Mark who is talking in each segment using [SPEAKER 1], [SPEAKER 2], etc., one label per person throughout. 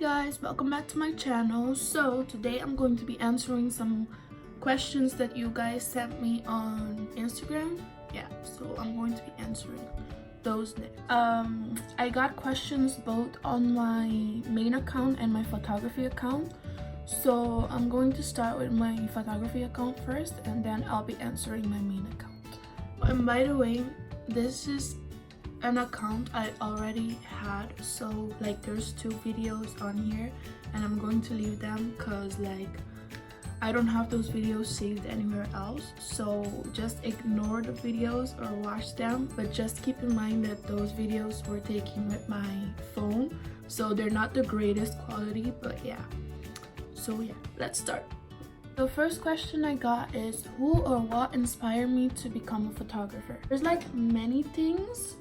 [SPEAKER 1] guys, welcome back to my channel. So today I'm going to be answering some questions that you guys sent me on Instagram. Yeah, so I'm going to be answering those next. I got questions both on my main account and my photography account. So I'm going to start with my photography account first, and then I'll be answering my main account. And by the way, this is an account I already had, so like there's 2 videos on here, and I'm going to leave them because like I don't have those videos saved anywhere else. So just ignore the videos or watch them, but just keep in mind that those videos were taken with my phone, so they're not the greatest quality, but yeah. So yeah, let's start. The first question I got is, who or what inspired me to become a photographer? There's like many things,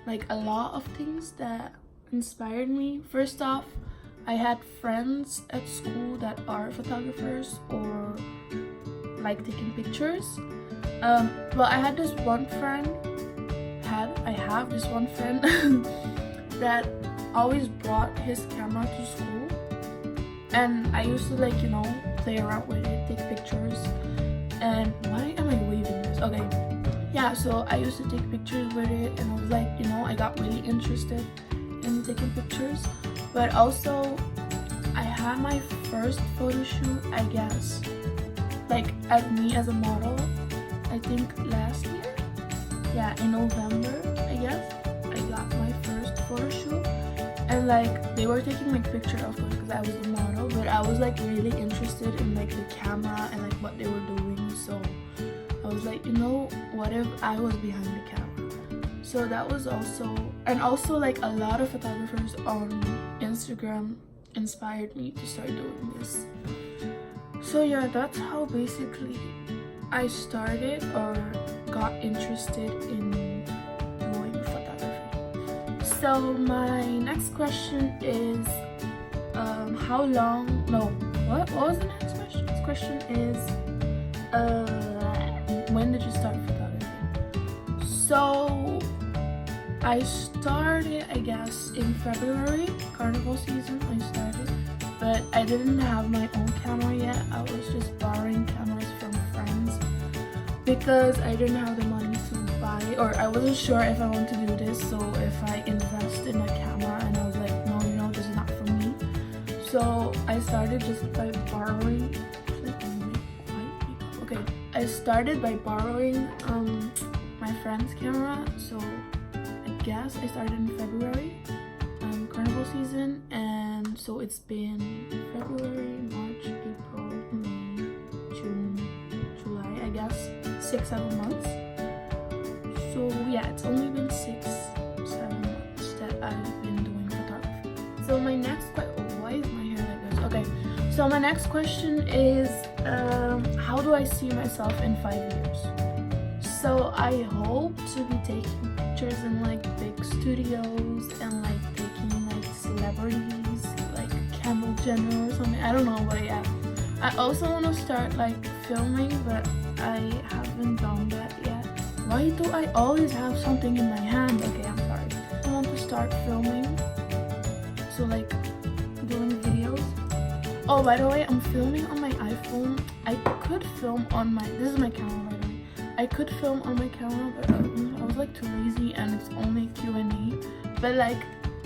[SPEAKER 1] like a lot of things that inspired me. First off, I had friends at school that are photographers or like taking pictures. Well, I had this one friend, I have this one friend that always brought his camera to school, and I used to like, you know, play around with it, take pictures. And why am I waving this? Okay. Yeah, so I used to take pictures with it, and I was like, you know, I got really interested in taking pictures. But also, I had my first photo shoot, I guess, like as me as a model, I think last year. Yeah, in November, I guess, I got my first photo shoot. And like, they were taking my picture, of course, because I was the model, but I was like really interested in like the camera and like what they were doing. So I was like, you know, what if I was behind the camera? So that was also, and also like a lot of photographers on Instagram inspired me to start doing this. So yeah, that's how basically I started or got interested in doing photography. So my next question is, what was the next question? This question is, when did you start photography? So I started, I guess, in February, carnival season I started, but I didn't have my own camera yet. I was just borrowing cameras from friends because I didn't have the money to buy, or I wasn't sure if I want to do this. So if I invest in a camera, and I was like, no, you know, this is not for me. So I started just by borrowing. I started by borrowing my friend's camera. So I guess I started in February, carnival season, and so it's been February, March, April, May, June, July, I guess 6-7 months. So yeah, it's only been 6-7 months that I've been doing photography. So my next why is my hair like this? Okay, so my next question is, how do I see myself in 5 years? So I hope to be taking pictures in like big studios and like taking like celebrities like Kendall Jenner or something. I don't know, but yeah. I also want to start like filming, but I haven't done that yet. Why do I always have something in my hand? Okay, I'm sorry. I want to start filming, so like doing videos. Oh, by the way, I'm filming on my iPhone. I could film on my, this is my camera by the way. I could film on my camera, but I was like too lazy, and it's only Q&A. But like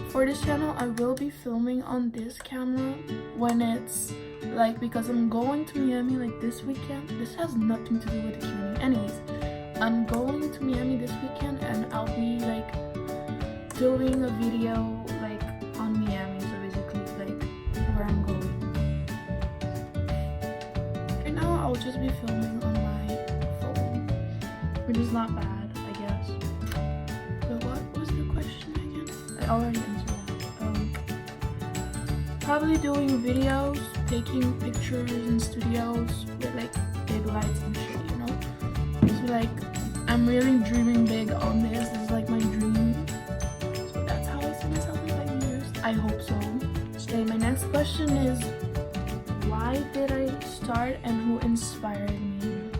[SPEAKER 1] for this channel, I will be filming on this camera when it's like, because I'm going to Miami like this weekend. This has nothing to do with the Q&A. Anyways, I'm going to Miami this weekend, and I'll be like doing a video like on Miami. So basically like where I'm going. Right now I'll just be filming on my phone, which is not bad, I guess. But what was the question again? I already answered that. Probably doing videos, taking pictures in studios with like big lights and shit, you know? So like, I'm really dreaming big on this. This is like my dream. So that's how I see myself in 5 years. I hope so. Okay, my next question is, why did I start and who inspired me?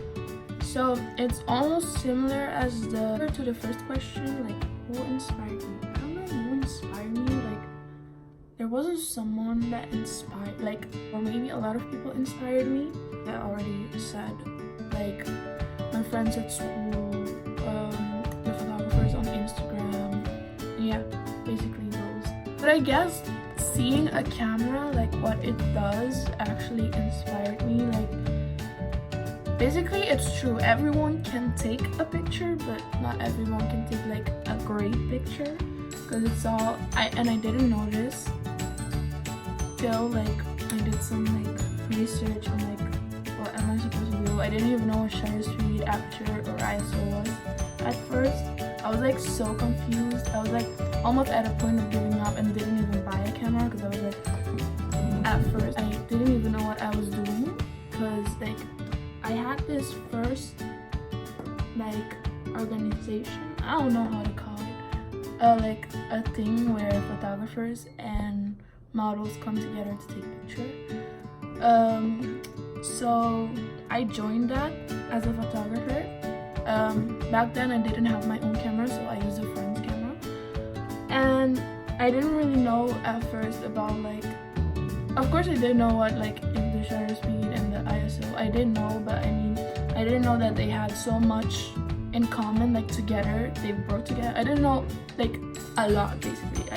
[SPEAKER 1] So it's almost similar as to the first question, like who inspired me. I don't know who inspired me. Like there wasn't someone that inspired, like, or maybe a lot of people inspired me. I already said, like, my friends at school, the photographers on Instagram, yeah, basically those. But I guess seeing a camera, like what it does, actually inspired me. Like, basically it's true, everyone can take a picture, but not everyone can take like a great picture, because it's all, I didn't know this till like I did some like research on like what am I supposed to do. I didn't even know what shutter speed, aperture, or ISO was at first. I was like so confused. I was like almost at a point of giving up and didn't even buy a camera, because I was like, at first I didn't even know what I was doing, because like I had this first like organization, I don't know how to call it, like a thing where photographers and models come together to take pictures. So I joined that as a photographer. Back then I didn't have my own camera, so I used a friend's camera, and I didn't really know at first about like, of course I did know what like is the shutter speed and the ISO, I did know, but I mean I didn't know that they had so much in common, like together they work together. I didn't know like a lot, basically.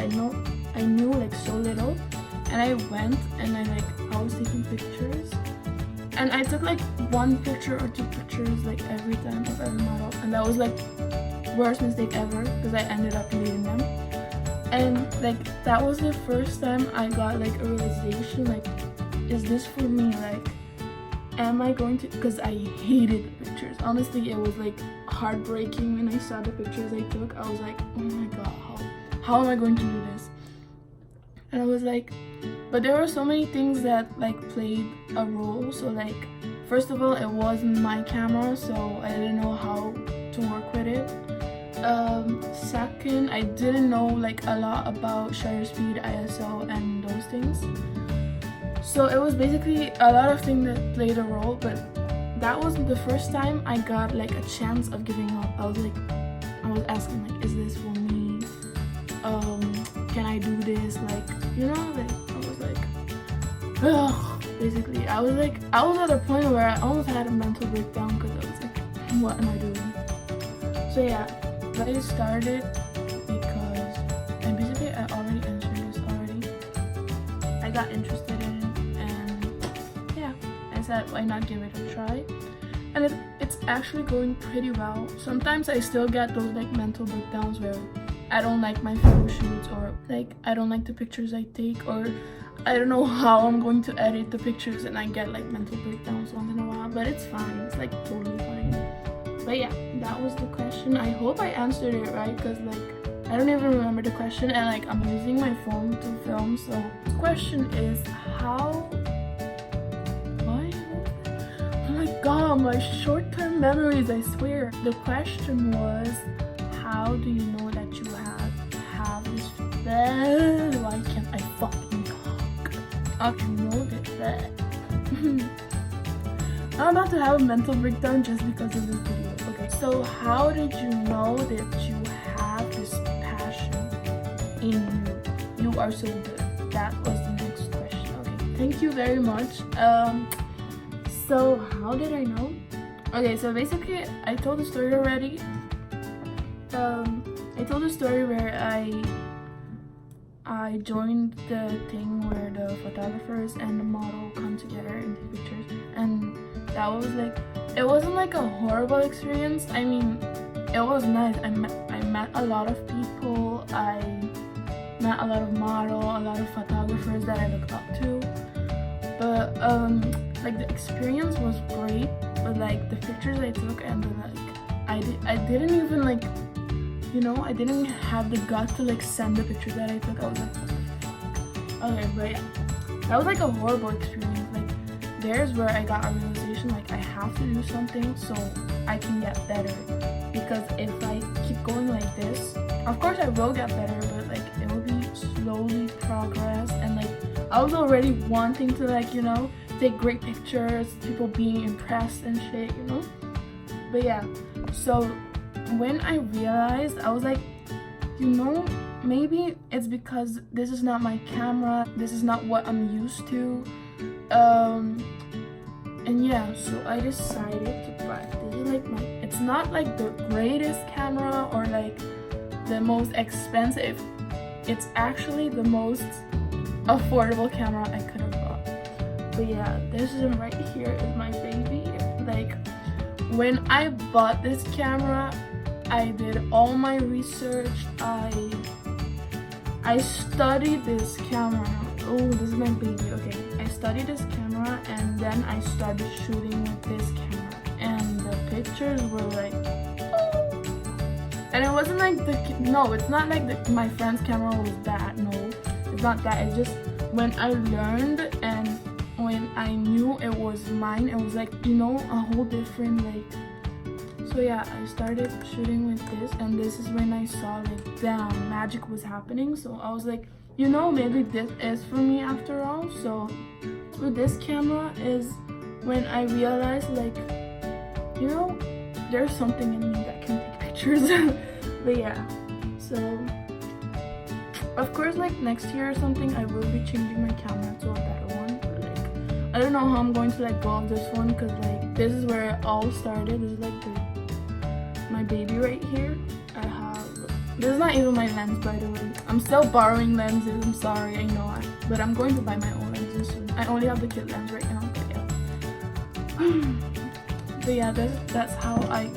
[SPEAKER 1] I knew like so little, and I went and I was taking pictures, and I took like 1 picture or 2 pictures like every time of every model, and that was like worst mistake ever, because I ended up deleting them. And like that was the first time I got like a realization, like, is this for me? Like, am I going to, because I hated the pictures. Honestly, it was like heartbreaking when I saw the pictures I took. I was like, oh my god, how am I going to do this? And I was like, but there were so many things that like played a role. So like, first of all, it wasn't my camera, so I didn't know how to work with it. Second, I didn't know like a lot about shutter speed, ISO, and those things. So it was basically a lot of things that played a role, but that was the first time I got like a chance of giving up. I was asking like, is this for me? Can I do this? Like, you know, like I was like, ugh. Basically, I was at a point where I almost had a mental breakdown, because I was like, what am I doing? So yeah, I started because, and basically I already answered this already. I got interested in it, and yeah, I said, why not give it a try? And it's actually going pretty well. Sometimes I still get those like mental breakdowns where I don't like my photo shoots, or like I don't like the pictures I take, or I don't know how I'm going to edit the pictures, and I get like mental breakdowns once in a while, but it's fine. It's like totally fine. But yeah, that was the question. I hope I answered it right, because like I don't even remember the question, and like I'm using my phone to film. So the question is, how, why? Oh my god, my short-term memories, I swear. The question was, how do you know that you have this, why can't I fucking talk? I can know that. I'm about to have a mental breakdown just because of this video. Okay, so how did you know that you have this passion in you? You are so good. That was the next question. Okay, thank you very much. So how did I know? Okay, so basically I told the story already. I told a story where I joined the thing where the photographers and the model come together and take pictures, and that was like, it wasn't like a horrible experience. I mean, it was nice. I met a lot of people. I met a lot of models, a lot of photographers that I look up to. But like the experience was great, but like the pictures I took, and like I didn't even like, you know, I didn't have the gut to like send the pictures that I took. I was like, okay, but yeah, that was like a horrible experience. Like there's where I got a realization, like I have to do something so I can get better, because if I keep going like this, of course I will get better, but like it will be slowly progress. And like I was already wanting to like, you know, take great pictures, people being impressed and shit, you know. But yeah, so when I realized, I was like, you know, maybe it's because this is not my camera, this is not what I'm used to, and yeah, so I decided to buy this. Is like it's not like the greatest camera or like the most expensive, it's actually the most affordable camera I could have bought. But yeah, this is right here is my baby. Like when I bought this camera, I did all my research. I studied this camera. Oh, this is my baby. Okay, I studied this camera and then I started shooting with this camera, and the pictures were like, oh. And it wasn't like it's not like my friend's camera was bad. No, it's not that. It's just when I learned and when I knew it was mine, it was like, you know, a whole different like. So yeah, I started shooting with this, and this is when I saw like, damn, magic was happening. So I was like, you know, maybe this is for me after all. So with this camera is when I realized like, you know, there's something in me that can take pictures. But yeah, so of course like next year or something I will be changing my camera to a better one. But like I don't know how I'm going to let go of this one, because like this is where it all started. This is like my baby right here. This is not even my lens, by the way. I'm still borrowing lenses. I'm sorry, I know, but I'm going to buy my own lenses soon. I only have the kit lens right now, but yeah. But yeah, that's how I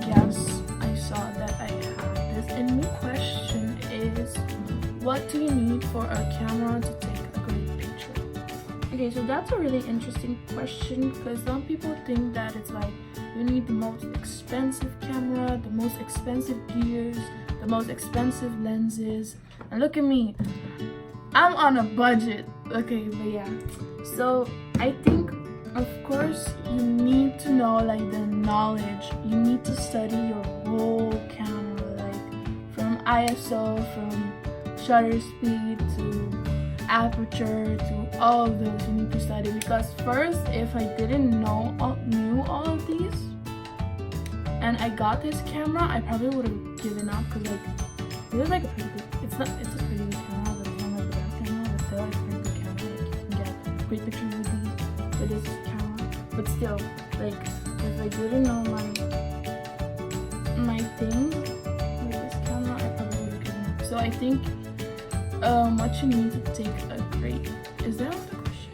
[SPEAKER 1] guess I saw that I had this. And the question is, what do you need for a camera to take a great picture? Okay, so that's a really interesting question, because some people think that it's like you need the most expensive camera, the most expensive gears, the most expensive lenses. And look at me, I'm on a budget. Okay, but yeah, so I think of course you need to know like the knowledge. You need to study your whole camera, like from ISO, from shutter speed to aperture to all of those. You need to study, because first, if I didn't knew all of these and I got this camera, I probably would have given up, because like this is like a pretty good, it's a pretty good camera, but it's not like the best camera, but still it's a pretty good camera. Like you can get great pictures with this camera. But still, like if I didn't know my thing with this camera, I probably would have given up. So I think what you need to take a great, is that the question?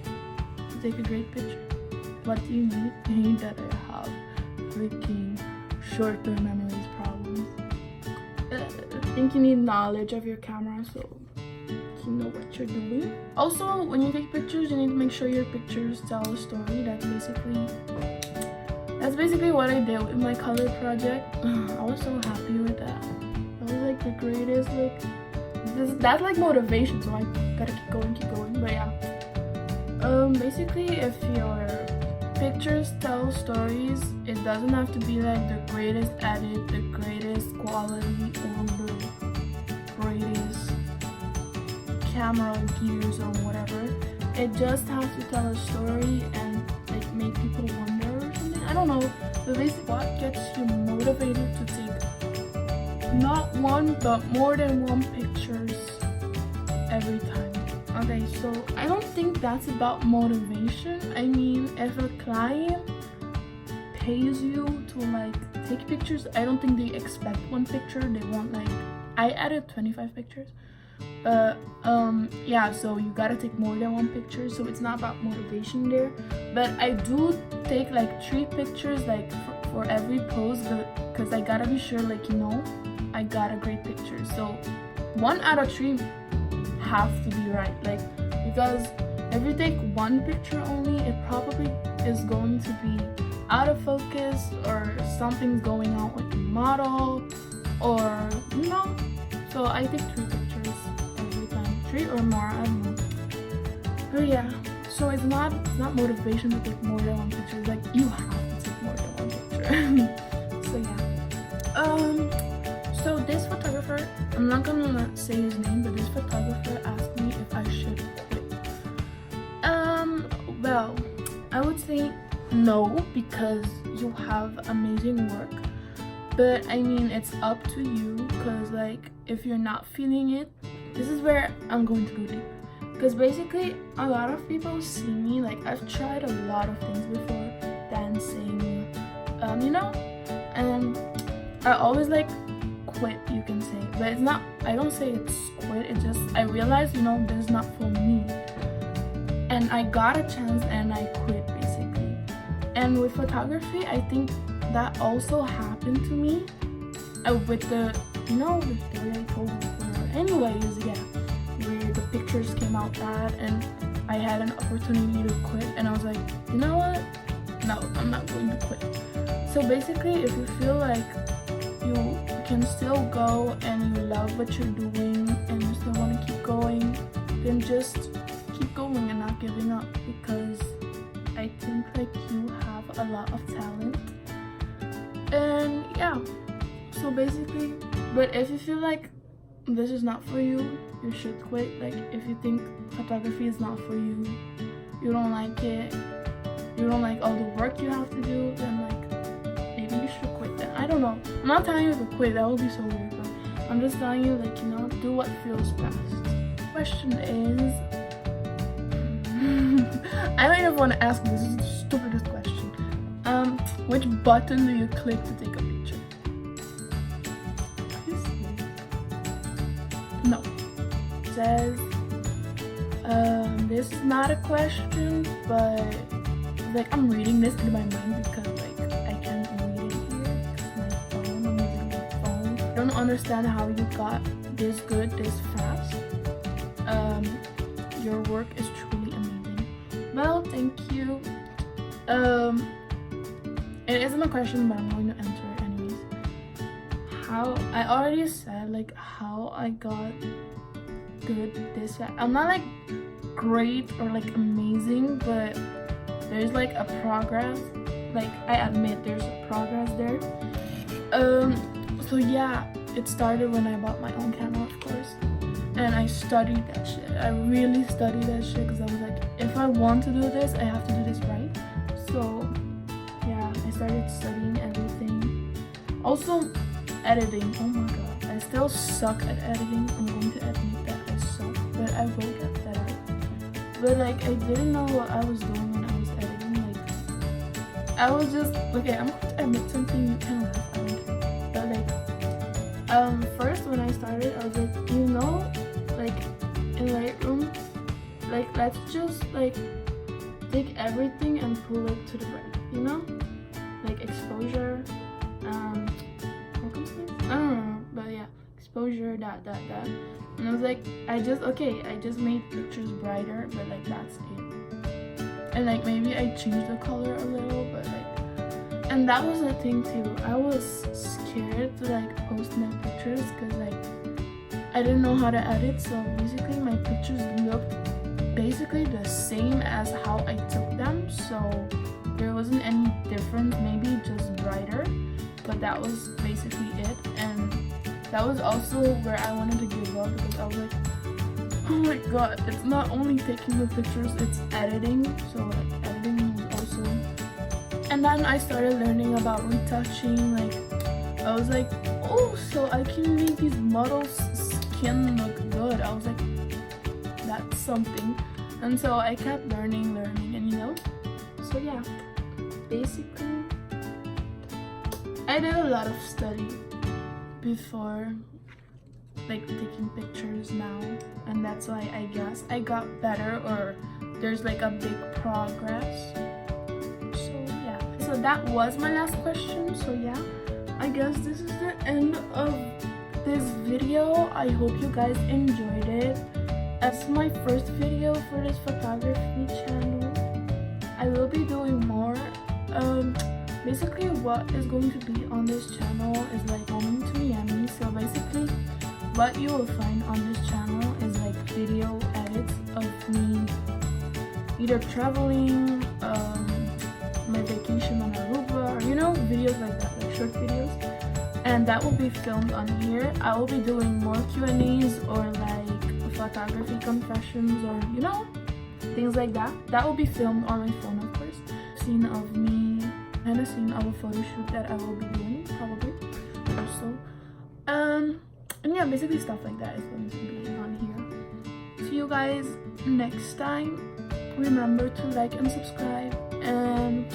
[SPEAKER 1] To take a great picture, what do you need? You need that I have freaking short-term memories problems. I think you need knowledge of your camera, so you know what you're doing. Also, when you take pictures, you need to make sure your pictures tell a story. That's basically what I did with my color project. I was so happy with that. That was like the greatest. Like that's like motivation, so I gotta keep going. But yeah, basically, if your pictures tell stories, it doesn't have to be like the greatest edit, the greatest quality, or the greatest camera gears or whatever. It just has to tell a story and like make people wonder or something. I don't know. But basically, what gets you motivated to take not one but more than one pictures every time? Okay, so I don't think that's about motivation. I mean, if a client pays you to like take pictures, I don't think they expect one picture. They want like, I added 25 pictures. Yeah, so you gotta take more than one picture, so it's not about motivation there. But I do take like 3 pictures like for every pose, because I gotta be sure, like, you know, I got a great picture. So 1 out of 3 have to be right, like, because if you take 1 picture only, it probably is going to be out of focus, or something's going on with the model, or you know. So I take 3 pictures every time, 3 or more, I don't know. But yeah, so it's not motivation to take more than 1 picture. Like, you have to take more than 1 picture. So yeah. So this photographer, I'm not gonna say his name, but this photographer asked me if I should quit. Well, I would say no, because you have amazing work. But I mean, it's up to you, because like if you're not feeling it, this is where I'm going to go deep. Because basically a lot of people see me, like I've tried a lot of things before, dancing, you know, and I always like quit, you can say. But it's not, I don't say it's quit, it's just I realized, you know, this is not for me, and I got a chance and I quit basically. And with photography, I think that also happened to me with the, you know, with the way I told you. Anyways, yeah, where the pictures came out bad and I had an opportunity to quit, and I was like, you know what, no, I'm not going to quit. So basically, if you feel like you can still go and you love what you're doing and you still want to keep going, then just keep going and not giving up, because I think like you have a lot of talent. And yeah, so basically, but if you feel like this is not for you, you should quit. Like if you think photography is not for you, you don't like it, you don't like all the work you have to do, then like maybe you should quit. Then I don't know, I'm not telling you to quit, that would be so weird, but I'm just telling you, like, you know, do what feels best. Question is I don't even want to ask, this is the stupidest question. Which button do you click to take a picture? No. It says this is not a question, but like I'm reading this in my mind because like I can't read it here because my phone, I'm using my phone. I don't understand how you got this good this fast. Your work is truly amazing. Well, thank you. It isn't a question, but I'm going to answer it anyways. How I already said like how I got good this fast. I'm not like great or like amazing, but there's like a progress. Like I admit there's a progress there. So yeah, it started when I bought my own camera, of course, and I studied that shit. I really studied that shit because I was like, if I want to do this, I have to do this right. So yeah, I started studying everything. Also editing, oh my god, I still suck at editing. I'm going to admit that I suck, but I will get better. But like I didn't know what I was doing when I was editing. Like I was just, okay, I'm going to admit something, you can laugh, I don't care. But like first when I started, I was like, you know, like in Lightroom, like let's just like take everything and pull it to the right, you know, like exposure, what comes next? I don't know, but yeah, exposure, that, and I was like, I just made pictures brighter, but like that's it. And like maybe I changed the color a little, but like, and that was the thing too, I was scared to like post my pictures because like I didn't know how to edit, so basically my pictures looked basically the same as how I took them, so there wasn't any difference, maybe just brighter, but that was basically it. And that was also where I wanted to give up because I was like, oh my god, it's not only taking the pictures, it's editing, so like editing was also. And then I started learning about retouching. Like I was like, oh, so I can make these models' skin look good. I was like, that's something. And so I kept learning, and you know, so yeah, basically I did a lot of study before like taking pictures now, and that's why I guess I got better, or there's like a big progress. So yeah, so that was my last question. So yeah, I guess this is the end of this video. I hope you guys enjoyed it. That's my first video for this photography channel. I will be doing more. Basically what is going to be on this channel is like coming to Miami. So basically what you will find on this channel is like video edits of me either traveling, my vacation on Aruba, or you know, videos like that, like short videos, and that will be filmed on here. I will be doing more Q&As or like photography confessions, or you know, things like that. That will be filmed on my phone, of course. Scene of me and a scene of a photo shoot that I will be doing probably. And yeah, basically stuff like that is going to be on here. See you guys next time. Remember to like and subscribe, and